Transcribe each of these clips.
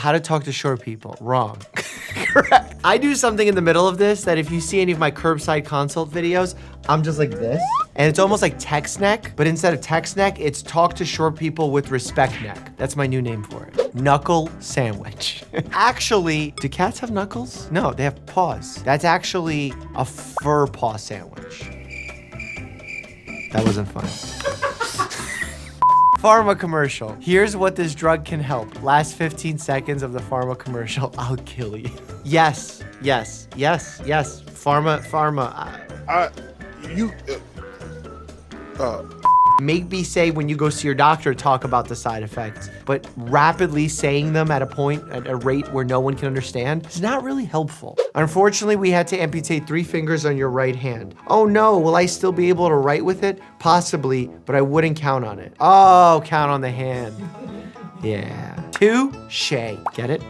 how to talk to short people. Wrong. Correct. I do something in the middle of this that if you see any of my curbside consult videos, I'm just like this. And it's almost like text neck, but instead of text neck, it's talk to short people with respect neck. That's my new name for it. Knuckle sandwich. Actually, do cats have knuckles? No, they have paws. That's actually a fur paw sandwich. That wasn't fun. Pharma commercial. Here's what this drug can help. Last 15 seconds of the pharma commercial, I'll kill you. Yes, yes, yes, yes. Pharma. Make me say when you go see your doctor, talk about the side effects, but rapidly saying them at a rate where no one can understand is not really helpful. Unfortunately, we had to amputate 3 fingers on your right hand. Oh no, will I still be able to write with it? Possibly, but I wouldn't count on it. Oh, count on the hand. Yeah. Touche. Get it?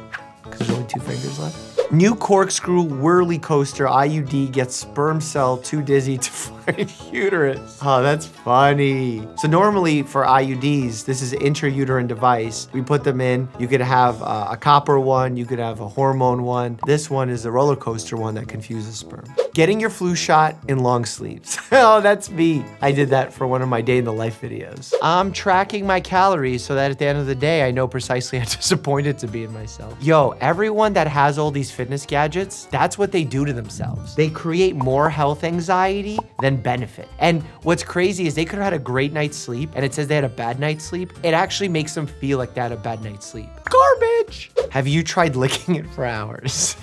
Because there's only 2 fingers left. New corkscrew whirly coaster IUD gets sperm cell too dizzy to find uterus. Oh, that's funny. So normally for IUDs, this is an intrauterine device. We put them in. You could have a copper one. You could have a hormone one. This one is a roller coaster one that confuses sperm. Getting your flu shot in long sleeves. Oh, that's me. I did that for one of my day in the life videos. I'm tracking my calories so that at the end of the day, I know precisely how disappointed to be in myself. Yo, everyone that has all these fitness gadgets, that's what they do to themselves. They create more health anxiety than benefit. And what's crazy is they could have had a great night's sleep and it says they had a bad night's sleep. It actually makes them feel like they had a bad night's sleep. Garbage! Have you tried licking it for hours?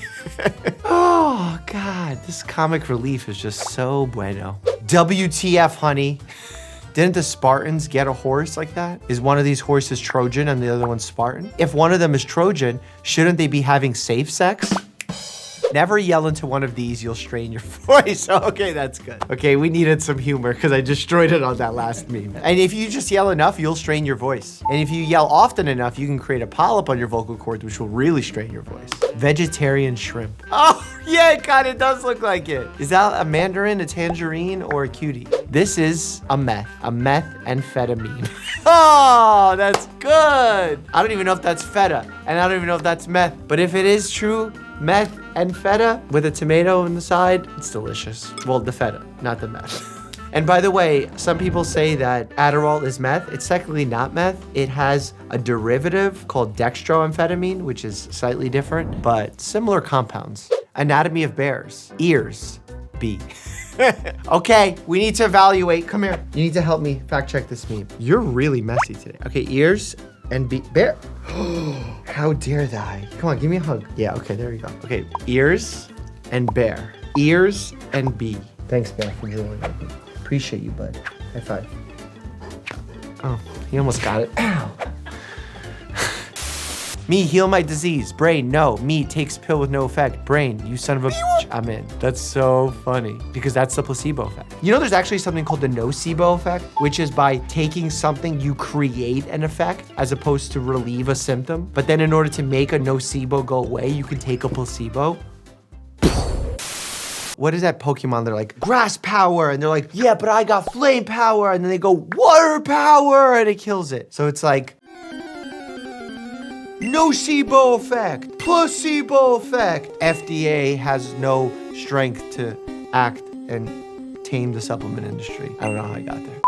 Oh God, this comic relief is just so bueno. WTF, honey. Didn't the Spartans get a horse like that? Is one of these horses Trojan and the other one's Spartan? If one of them is Trojan, shouldn't they be having safe sex? Never yell into one of these, you'll strain your voice. Okay, that's good. Okay, we needed some humor because I destroyed it on that last meme. And if you just yell enough, you'll strain your voice. And if you yell often enough, you can create a polyp on your vocal cords, which will really strain your voice. Vegetarian shrimp. Oh, yeah, it kind of does look like it. Is that a mandarin, a tangerine, or a cutie? This is a methamphetamine. Oh, that's good. I don't even know if that's feta, and I don't even know if that's meth. But if it is true, meth and feta with a tomato on the side, it's delicious. Well, the feta, not the meth. And by the way, some people say that Adderall is meth. It's technically not meth. It has a derivative called dextroamphetamine, which is slightly different, but similar compounds. Anatomy of bears. Ears. B. Okay, we need to evaluate. Come here. You need to help me fact check this meme. You're really messy today. Okay, ears and bear. How dare thou? Come on, give me a hug. Yeah, okay, there you go. Okay, ears and bear. Ears and B. Thanks, Bear, for drilling with me. Appreciate you, bud. High five. Oh, he almost got it. Ow. Me, heal my disease. Brain, no. Me, takes pill with no effect. Brain, you son of a bitch, I'm in. That's so funny because that's the placebo effect. You know, there's actually something called the nocebo effect, which is by taking something, you create an effect as opposed to relieve a symptom. But then in order to make a nocebo go away, you can take a placebo. What is that Pokemon? They're like, grass power. And they're like, yeah, but I got flame power. And then they go, water power. And it kills it. So it's like, nocebo effect, placebo effect. FDA has no strength to act and tame the supplement industry. I don't know how I got there.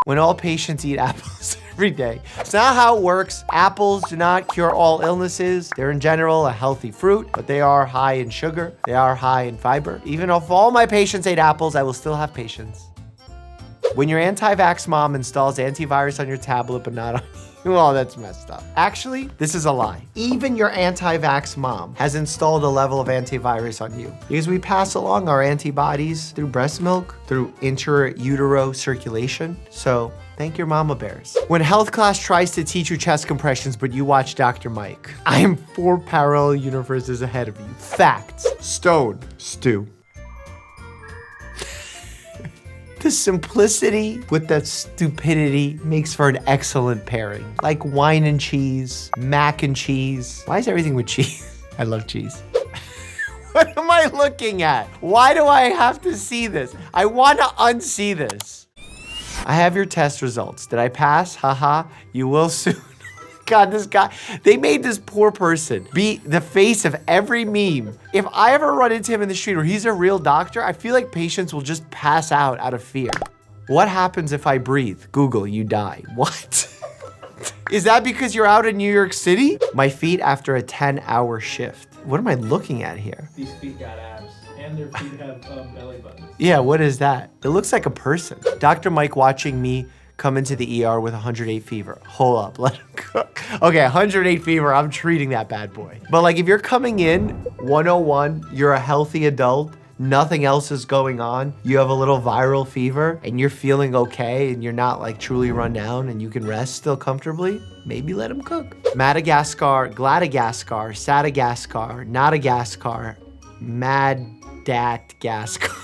When all patients eat apples every day. It's not how it works. Apples do not cure all illnesses. They're in general a healthy fruit, but they are high in sugar. They are high in fiber. Even if all my patients ate apples, I will still have patience. When your anti-vax mom installs antivirus on your tablet, but not on you. Oh, that's messed up. Actually, this is a lie. Even your anti-vax mom has installed a level of antivirus on you because we pass along our antibodies through breast milk, through intra-utero circulation. So thank your mama bears. When health class tries to teach you chest compressions, but you watch Dr. Mike, I am 4 parallel universes ahead of you. Facts. Stone. Stew. The simplicity with that stupidity makes for an excellent pairing. Like wine and cheese, mac and cheese. Why is everything with cheese? I love cheese. What am I looking at? Why do I have to see this? I want to unsee this. I have your test results. Did I pass? Haha, you will soon. God, this guy, they made this poor person be the face of every meme. If I ever run into him in the street or he's a real doctor, I feel like patients will just pass out of fear. What happens if I breathe? Google, you die. What? Is that because you're out in New York City? My feet after a 10-hour shift. What am I looking at here? These feet got abs, and their feet have belly buttons. Yeah, what is that? It looks like a person. Dr. Mike watching me come into the ER with 108 fever. Hold up, let him cook. Okay, 108 fever, I'm treating that bad boy. But like if you're coming in 101, you're a healthy adult, nothing else is going on, you have a little viral fever and you're feeling okay and you're not like truly run down and you can rest still comfortably, maybe let him cook. Madagascar, Gladagaskar, Sadagaskar, Notagaskar, Maddatgaskar.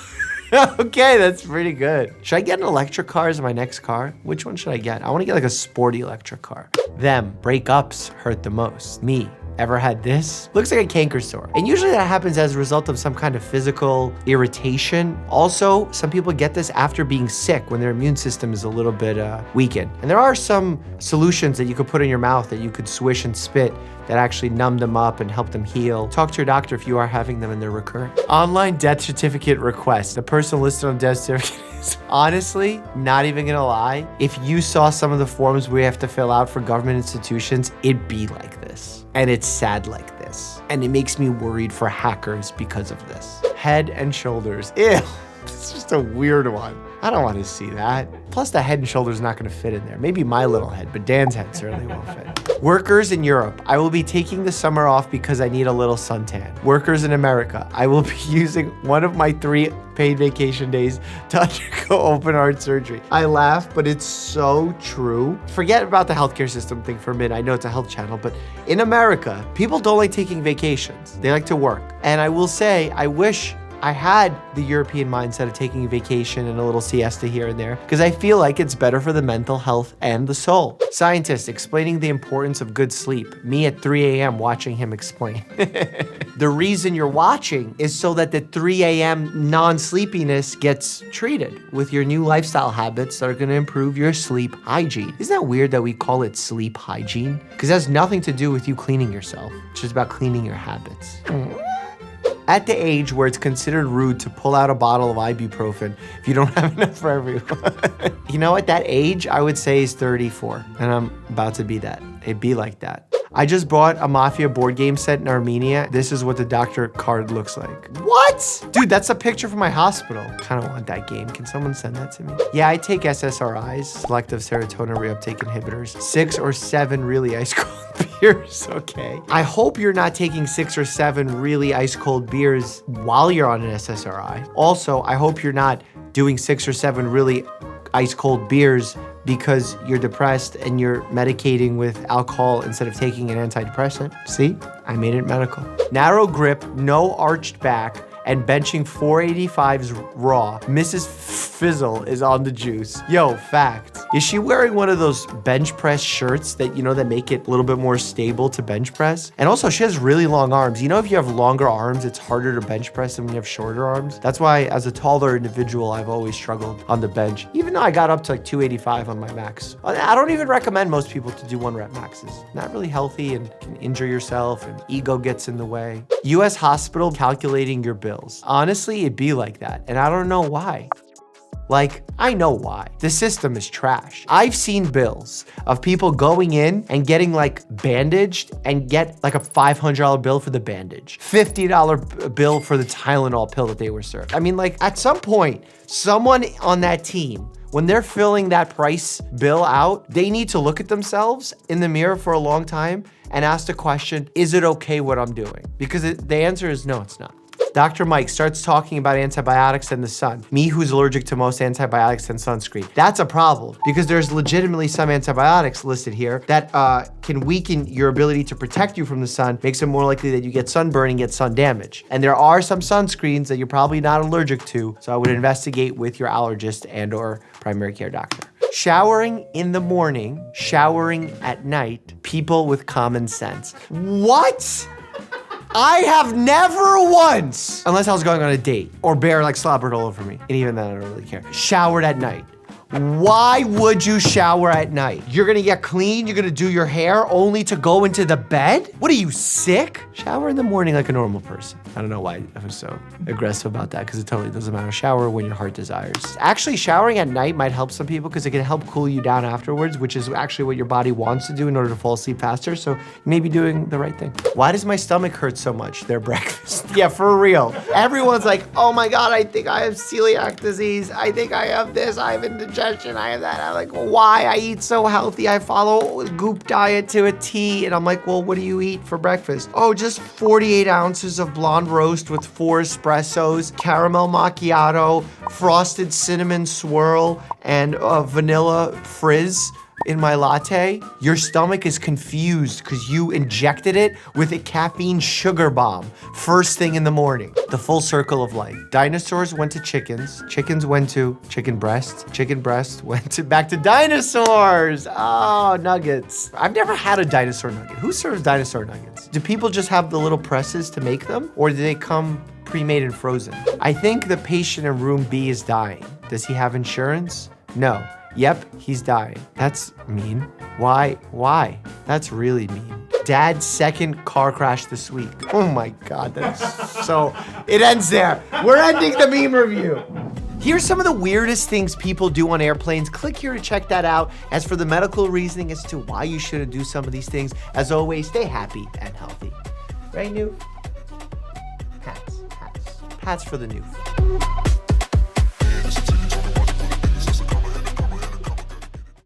Okay, that's pretty good. Should I get an electric car as my next car? Which one should I get? I want to get like a sporty electric car. Them, breakups hurt the most. Me, ever had this? Looks like a canker sore. And usually that happens as a result of some kind of physical irritation. Also, some people get this after being sick when their immune system is a little bit weakened. And there are some solutions that you could put in your mouth that you could swish and spit that actually numb them up and help them heal. Talk to your doctor if you are having them and they're recurrent. Online death certificate request. The person listed on death certificate is honestly, not even gonna lie, if you saw some of the forms we have to fill out for government institutions, it'd be like this. And it's sad like this. And it makes me worried for hackers because of this. Head and shoulders. Ew, it's just a weird one. I don't want to see that. Plus the head and shoulders not going to fit in there. Maybe my little head, but Dan's head certainly won't fit. Workers in Europe. I will be taking the summer off because I need a little suntan. Workers in America. I will be using one of my 3 paid vacation days to undergo open heart surgery. I laugh, but it's so true. Forget about the healthcare system thing for a minute. I know it's a health channel, but in America, people don't like taking vacations. They like to work. And I will say, I wish I had the European mindset of taking a vacation and a little siesta here and there because I feel like it's better for the mental health and the soul. Scientists explaining the importance of good sleep. Me at 3 a.m. watching him explain. The reason you're watching is so that the 3 a.m. non-sleepiness gets treated with your new lifestyle habits that are going to improve your sleep hygiene. Isn't that weird that we call it sleep hygiene? Because it has nothing to do with you cleaning yourself. It's just about cleaning your habits. At the age where it's considered rude to pull out a bottle of ibuprofen if you don't have enough for everyone. You know, at that age, I would say is 34, and I'm about to be that. It'd be like that. I just bought a Mafia board game set in Armenia. This is what the doctor card looks like. What? Dude, that's a picture from my hospital. Kind of want that game. Can someone send that to me? Yeah, I take SSRIs, selective serotonin reuptake inhibitors, 6 or 7 really ice cold beers, okay? I hope you're not taking 6 or 7 really ice cold beers while you're on an SSRI. Also, I hope you're not doing 6 or 7 really ice cold beers because you're depressed and you're medicating with alcohol instead of taking an antidepressant. See, I made it medical. Narrow grip, no arched back, and benching 485s raw. Mrs. Fizzle is on the juice. Yo, fact. Is she wearing one of those bench press shirts that, you know, that make it a little bit more stable to bench press? And also, she has really long arms. You know, if you have longer arms, it's harder to bench press than when you have shorter arms. That's why, as a taller individual, I've always struggled on the bench, even though I got up to like 285 on my max. I don't even recommend most people to do 1 rep maxes. Not really healthy and can injure yourself and ego gets in the way. US hospital calculating your bill. Honestly, it'd be like that, and I don't know why. Like, I know why. The system is trash. I've seen bills of people going in and getting like bandaged and get like a $500 bill for the bandage, $50 bill for the Tylenol pill that they were served. I mean, like at some point, someone on that team, when they're filling that price bill out, they need to look at themselves in the mirror for a long time and ask the question, is it okay what I'm doing? Because the answer is no, it's not. Dr. Mike starts talking about antibiotics and the sun. Me, who's allergic to most antibiotics and sunscreen. That's a problem because there's legitimately some antibiotics listed here that can weaken your ability to protect you from the sun, makes it more likely that you get sunburn and get sun damage. And there are some sunscreens that you're probably not allergic to, so I would investigate with your allergist and or primary care doctor. Showering in the morning, showering at night, people with common sense. What? I have never once, unless I was going on a date or Bear like slobbered all over me, and even then I don't really care, showered at night. Why would you shower at night? You're gonna get clean, you're gonna do your hair only to go into the bed? What are you, sick? Shower in the morning like a normal person. I don't know why I was so aggressive about that, because it totally doesn't matter. Shower when your heart desires. Actually, showering at night might help some people because it can help cool you down afterwards, which is actually what your body wants to do in order to fall asleep faster. So you may be doing the right thing. Why does my stomach hurt so much? Their breakfast. Yeah, for real. Everyone's like, oh my God, I think I have celiac disease. I think I have this, I have indigestion, I have that. I'm like, well, why? I eat so healthy. I follow a Goop diet to a T. And I'm like, well, what do you eat for breakfast? Oh, just 48 ounces of blonde roast with 4 espressos, caramel macchiato, frosted cinnamon swirl, and vanilla frizz in my latte. Your stomach is confused because you injected it with a caffeine sugar bomb first thing in the morning. The full circle of life. Dinosaurs went to chickens. Chickens went to chicken breast. Chicken breast went to back to dinosaurs. Oh, nuggets. I've never had a dinosaur nugget. Who serves dinosaur nuggets? Do people just have the little presses to make them? Or do they come pre-made and frozen? I think the patient in room B is dying. Does he have insurance? No. Yep, he's dying. That's mean. Why? That's really mean. Dad's second car crash this week. Oh my God, that's so, it ends there. We're ending the meme review. Here's some of the weirdest things people do on airplanes. Click here to check that out. As for the medical reasoning as to why you shouldn't do some of these things, as always, stay happy and healthy. Right, Noof? Hats for the Noof.